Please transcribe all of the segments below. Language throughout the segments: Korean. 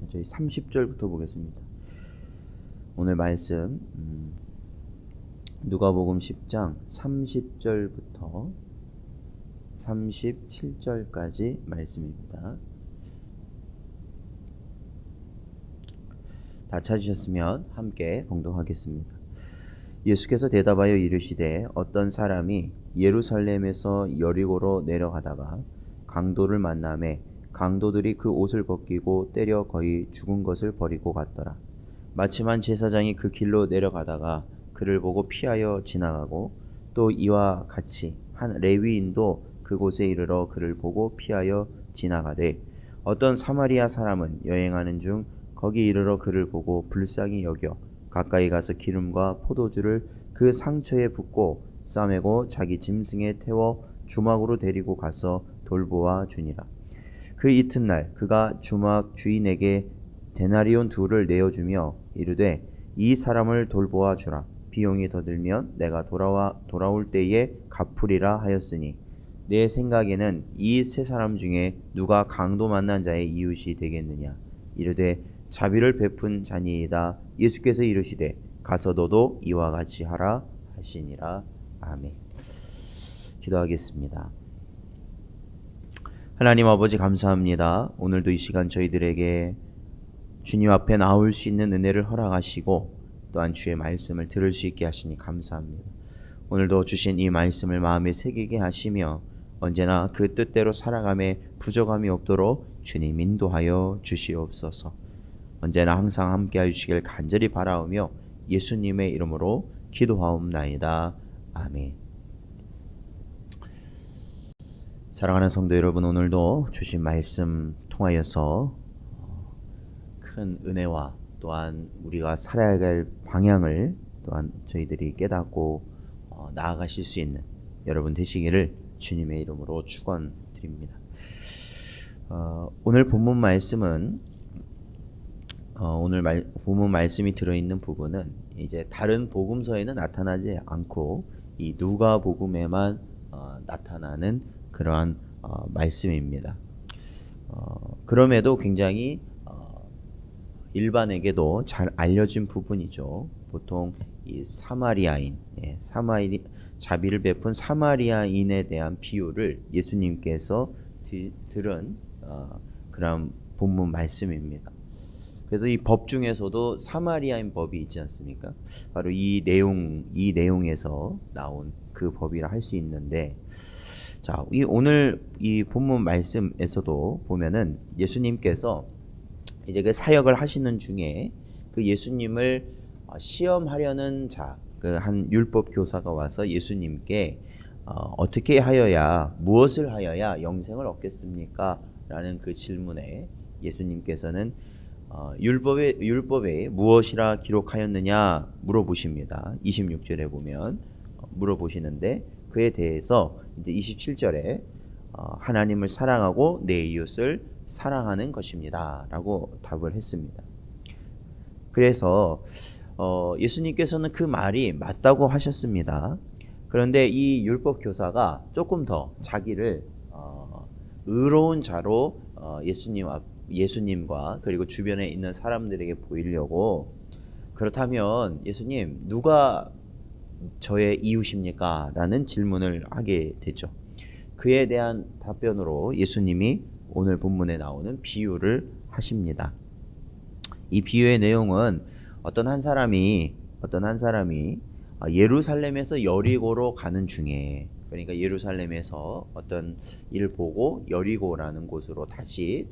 저희 30절부터 보겠습니다. 오늘 말씀 누가복음 10장 30절부터 37절까지 말씀입니다. 다 찾으셨으면 함께 봉독하겠습니다. 예수께서 대답하여 이르시되 어떤 사람이 예루살렘에서 여리고로 내려가다가 강도를 만나매 강도들이 그 옷을 벗기고 때려 거의 죽은 것을 버리고 갔더라. 마침 한 제사장이 그 길로 내려가다가 그를 보고 피하여 지나가고 또 이와 같이 한 레위인도 그곳에 이르러 그를 보고 피하여 지나가되 어떤 사마리아 사람은 여행하는 중 거기 이르러 그를 보고 불쌍히 여겨 가까이 가서 기름과 포도주를 그 상처에 붓고 싸매고 자기 짐승에 태워 주막으로 데리고 가서 돌보아 주니라. 그 이튿날 그가 주막 주인에게 데나리온 둘을 내어주며 이르되 이 사람을 돌보아 주라. 비용이 더 들면 내가 돌아올 때에 갚으리라 하였으니 내 생각에는 이 세 사람 중에 누가 강도 만난 자의 이웃이 되겠느냐. 이르되 자비를 베푼 자니이다. 예수께서 이르시되 가서 너도 이와 같이 하라 하시니라. 아멘. 기도하겠습니다. 하나님 아버지 감사합니다. 오늘도 이 시간 저희들에게 주님 앞에 나올 수 있는 은혜를 허락하시고 또한 주의 말씀을 들을 수 있게 하시니 감사합니다. 오늘도 주신 이 말씀을 마음에 새기게 하시며 언제나 그 뜻대로 살아감에 부족함이 없도록 주님 인도하여 주시옵소서. 언제나 항상 함께하여 주시길 간절히 바라오며 예수님의 이름으로 기도하옵나이다. 아멘. 사랑하는 성도 여러분, 오늘도 주신 말씀 통하여서 큰 은혜와 또한 우리가 살아야 할 방향을 또한 저희들이 깨닫고 나아가실 수 있는 여러분 되시기를 주님의 이름으로 축원드립니다. 오늘 본문 말씀은 본문 말씀이 들어있는 부분은 이제 다른 복음서에는 나타나지 않고 이 누가복음에만 나타나는 그러한 말씀입니다. 그럼에도 굉장히 일반에게도 잘 알려진 부분이죠. 보통 이 사마리아인, 자비를 베푼 사마리아인에 대한 비유를 예수님께서 들은 그런 본문 말씀입니다. 그래서 이 법 중에서도 사마리아인 법이 있지 않습니까? 바로 이 내용에서 나온 그 법이라 할 수 있는데, 자, 오늘 이 본문 말씀에서도 보면은 예수님께서 이제 그 사역을 하시는 중에 그 예수님을 시험하려는 그 한 율법 교사가 와서 예수님께 어떻게 하여야, 무엇을 하여야 영생을 얻겠습니까? 라는 그 질문에 예수님께서는 율법에 무엇이라 기록하였느냐 물어보십니다. 26절에 보면 물어보시는데 그에 대해서 이제 27절에 하나님을 사랑하고 내 이웃을 사랑하는 것입니다. 라고 답을 했습니다. 그래서 예수님께서는 그 말이 맞다고 하셨습니다. 그런데 이 율법 교사가 조금 더 자기를 의로운 자로 예수님과 그리고 주변에 있는 사람들에게 보이려고, 그렇다면 예수님 누가 저의 이웃입니까? 라는 질문을 하게 되죠. 그에 대한 답변으로 예수님이 오늘 본문에 나오는 비유를 하십니다. 이 비유의 내용은 어떤 한 사람이 예루살렘에서 여리고로 가는 중에, 그러니까 예루살렘에서 어떤 일을 보고 여리고라는 곳으로 다시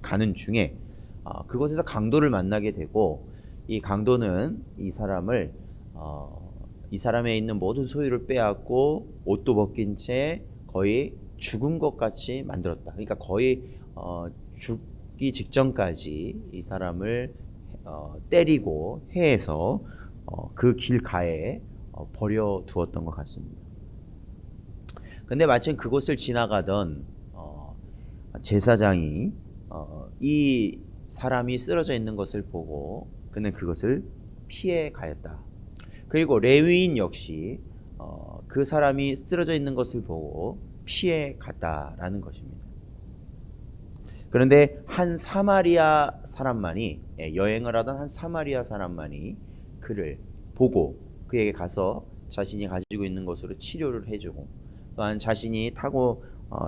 가는 중에 그곳에서 강도를 만나게 되고, 이 강도는 이 사람에 있는 모든 소유를 빼앗고 옷도 벗긴 채 거의 죽은 것 같이 만들었다. 그러니까 거의 죽기 직전까지 이 사람을 때리고 해해서 그 길가에 버려두었던 것 같습니다. 근데 마침 그곳을 지나가던 제사장이 이 사람이 쓰러져 있는 것을 보고 그는 그것을 피해 가였다. 그리고 레위인 역시 그 사람이 쓰러져 있는 것을 보고 피해 갔다라는 것입니다. 그런데 한 사마리아 사람만이, 여행을 하던 한 사마리아 사람만이 그를 보고 그에게 가서 자신이 가지고 있는 것으로 치료를 해주고, 또한 자신이 타고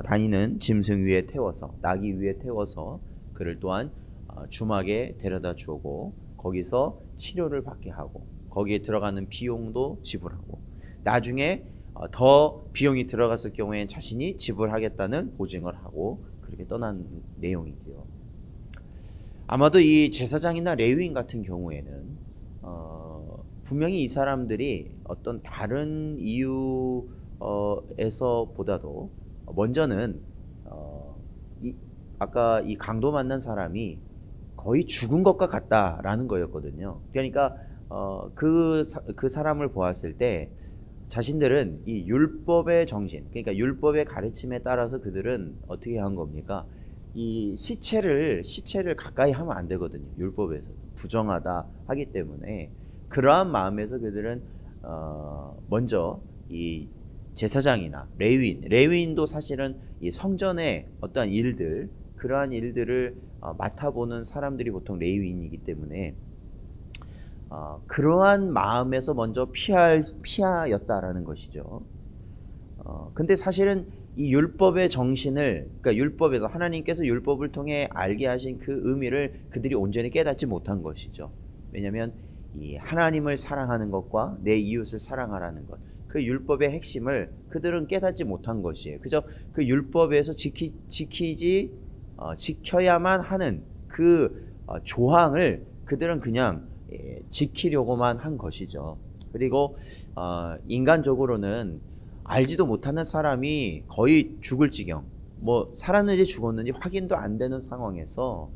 다니는 짐승 위에 태워서, 나귀 위에 태워서 그를 또한 주막에 데려다 주고 거기서 치료를 받게 하고, 거기에 들어가는 비용도 지불하고, 나중에 더 비용이 들어갔을 경우엔 자신이 지불하겠다는 보증을 하고 그렇게 떠난 내용이지요. 아마도 이 제사장이나 레위인 같은 경우에는 분명히 이 사람들이 어떤 다른 이유에서보다도 먼저는 아까 이 강도 만난 사람이 거의 죽은 것과 같다라는 거였거든요. 그러니까 그 사람을 보았을 때 자신들은 이 율법의 정신, 그러니까 율법의 가르침에 따라서 그들은 어떻게 한 겁니까? 이 시체를 가까이 하면 안 되거든요. 율법에서 부정하다 하기 때문에 그러한 마음에서 그들은 먼저 이 제사장이나 레위인도 사실은 이 성전의 어떠한 일들, 그러한 일들을 맡아보는 사람들이 보통 레위인이기 때문에 그러한 마음에서 먼저 피하였다라는 것이죠. 근데 사실은 이 율법의 정신을, 그러니까 율법에서 하나님께서 율법을 통해 알게 하신 그 의미를 그들이 온전히 깨닫지 못한 것이죠. 왜냐하면 이 하나님을 사랑하는 것과 내 이웃을 사랑하라는 것, 그 율법의 핵심을 그들은 깨닫지 못한 것이에요. 그저 그 율법에서 지켜야만 하는 그 조항을 그들은 그냥 지키려고만 한 것이죠. 그리고 인간적으로는 알지도 못하는 사람이 거의 죽을 지경, 뭐 살았는지 죽었는지 확인도 안 되는 상황에서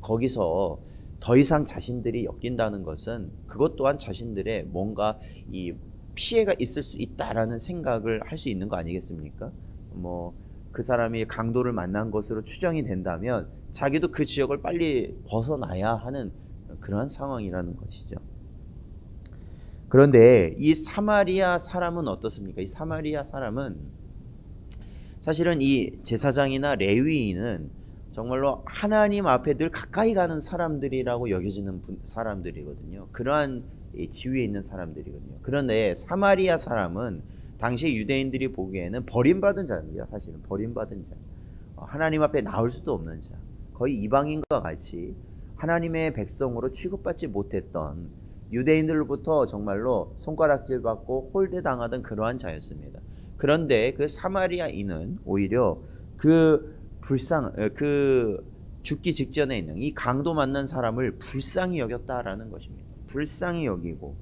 거기서 더 이상 자신들이 엮인다는 것은 그것 또한 자신들의 뭔가 이 피해가 있을 수 있다라는 생각을 할 수 있는 거 아니겠습니까? 뭐 그 사람이 강도를 만난 것으로 추정이 된다면 자기도 그 지역을 빨리 벗어나야 하는 그러한 상황이라는 것이죠. 그런데 이 사마리아 사람은 어떻습니까? 이 사마리아 사람은 사실은 이 제사장이나 레위인은 정말로 하나님 앞에 늘 가까이 가는 사람들이라고 여겨지는 사람들이거든요. 그러한 지위에 있는 사람들이거든요. 그런데 사마리아 사람은 당시 유대인들이 보기에는 버림받은 자입니다. 사실은 버림받은 자, 하나님 앞에 나올 수도 없는 자, 거의 이방인과 같이 하나님의 백성으로 취급받지 못했던, 유대인들로부터 정말로 손가락질 받고 홀대당하던 그러한 자였습니다. 그런데 그 사마리아인은 오히려 그 죽기 직전에 있는 이 강도 만난 사람을 불쌍히 여겼다라는 것입니다. 불쌍히 여기고,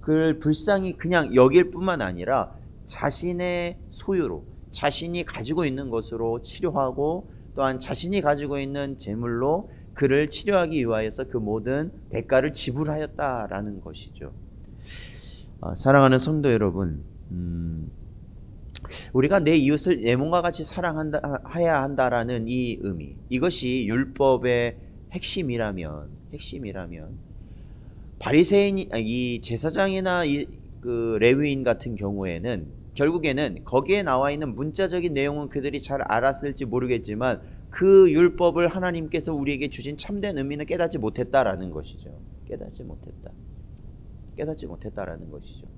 그걸 불쌍히 그냥 여길 뿐만 아니라 자신의 소유로, 자신이 가지고 있는 것으로 치료하고, 또한 자신이 가지고 있는 재물로 그를 치료하기 위하여서 그 모든 대가를 지불하였다라는 것이죠. 사랑하는 성도 여러분, 우리가 내 이웃을 내 몸과 같이 사랑해야 한다라는 이 의미, 이것이 율법의 핵심이라면 바리새인, 이 제사장이나 그 레위인 같은 경우에는 결국에는 거기에 나와 있는 문자적인 내용은 그들이 잘 알았을지 모르겠지만 그 율법을 하나님께서 우리에게 주신 참된 의미는 깨닫지 못했다라는 것이죠. 깨닫지 못했다라는 것이죠.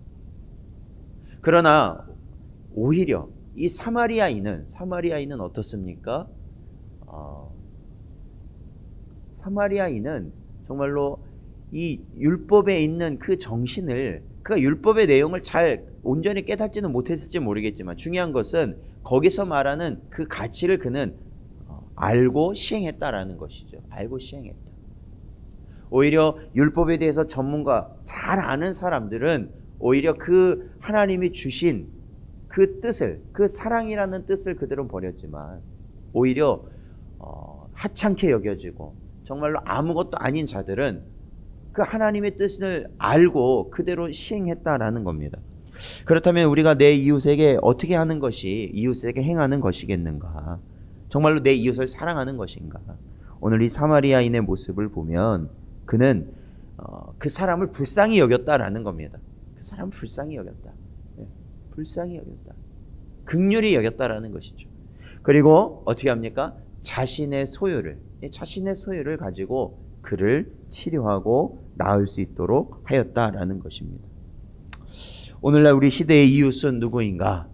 그러나 오히려 이 사마리아인은 어떻습니까? 사마리아인은 정말로 이 율법에 있는 그 정신을, 그 율법의 내용을 잘 온전히 깨닫지는 못했을지 모르겠지만 중요한 것은 거기서 말하는 그 가치를 그는 알고 시행했다라는 것이죠. 알고 시행했다. 오히려 율법에 대해서 전문가, 잘 아는 사람들은 오히려 그 하나님이 주신 그 뜻을, 그 사랑이라는 뜻을 그들은 버렸지만 오히려 하찮게 여겨지고 정말로 아무것도 아닌 자들은 그 하나님의 뜻을 알고 그대로 시행했다라는 겁니다. 그렇다면 우리가 내 이웃에게 어떻게 하는 것이 이웃에게 행하는 것이겠는가? 정말로 내 이웃을 사랑하는 것인가? 오늘 이 사마리아인의 모습을 보면 그는 그 사람을 불쌍히 여겼다라는 겁니다. 그 사람을 불쌍히 여겼다. 불쌍히 여겼다. 긍휼히 여겼다라는 것이죠. 그리고 어떻게 합니까? 자신의 소유를 가지고 그를 치료하고 나을 수 있도록 하였다라는 것입니다. 오늘날 우리 시대의 이웃은 누구인가?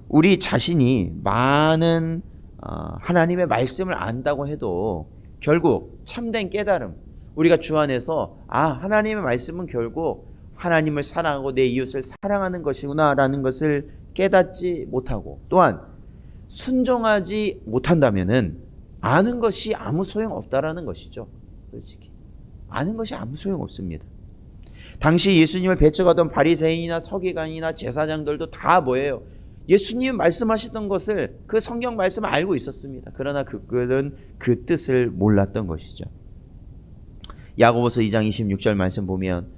우리 자신이 많은 하나님의 말씀을 안다고 해도 결국 참된 깨달음, 우리가 주 안에서 하나님의 말씀은 결국 하나님을 사랑하고 내 이웃을 사랑하는 것이구나 라는 것을 깨닫지 못하고, 또한 순종하지 못한다면은 아는 것이 아무 소용없다라는 것이죠. 솔직히 아는 것이 아무 소용없습니다. 당시 예수님을 배척하던 바리새인이나 서기관이나 제사장들도 다 뭐예요? 예수님이 말씀하시던 것을, 그 성경 말씀을 알고 있었습니다. 그러나 그들은 그 뜻을 몰랐던 것이죠. 야고보서 2장 26절 말씀 보면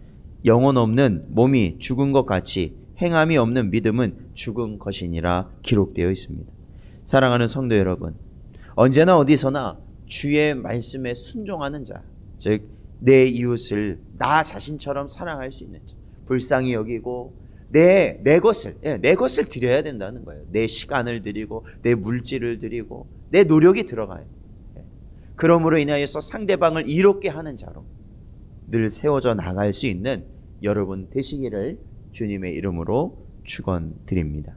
영혼 없는 몸이 죽은 것 같이 행함이 없는 믿음은 죽은 것이니라 기록되어 있습니다. 사랑하는 성도 여러분, 언제나 어디서나 주의 말씀에 순종하는 자, 즉 내 이웃을 나 자신처럼 사랑할 수 있는 자, 불쌍히 여기고 내 것을 드려야 된다는 거예요. 내 시간을 드리고 내 물질을 드리고 내 노력이 들어가요. 그러므로 인하여서 상대방을 이롭게 하는 자로 늘 세워져 나갈 수 있는 여러분 되시기를 주님의 이름으로 축원드립니다.